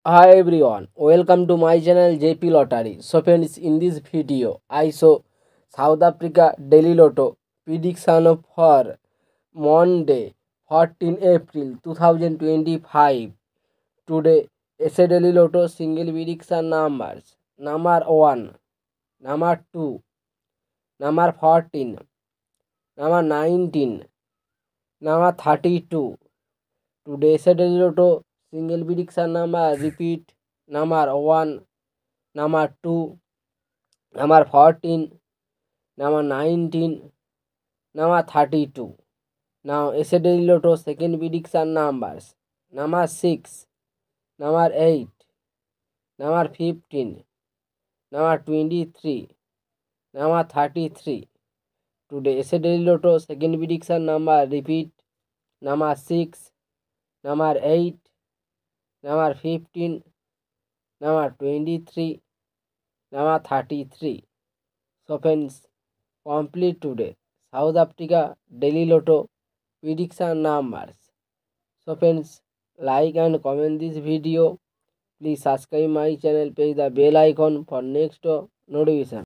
Hi everyone, welcome to my channel JP Lottery. So friends, in this video I show South Africa Daily Lotto prediction for Monday 14 April 2025. Today SA Daily Lotto single prediction numbers number 1, number 2, number 14, number 19, number 32. Today SA Daily Lotto single prediction number repeat number 1, number 2, number 14, number 19, number 32. Now yesterday Lotto second prediction numbers number 6, number 8, number 15, number 23, number 33. Today yesterday Lotto second prediction number repeat number 6, number 8, number 15, number 23, number 33. So friends, complete today South Africa Daily Lotto prediction numbers. So friends, like and comment this video. Please subscribe my channel, press the bell icon for next notification.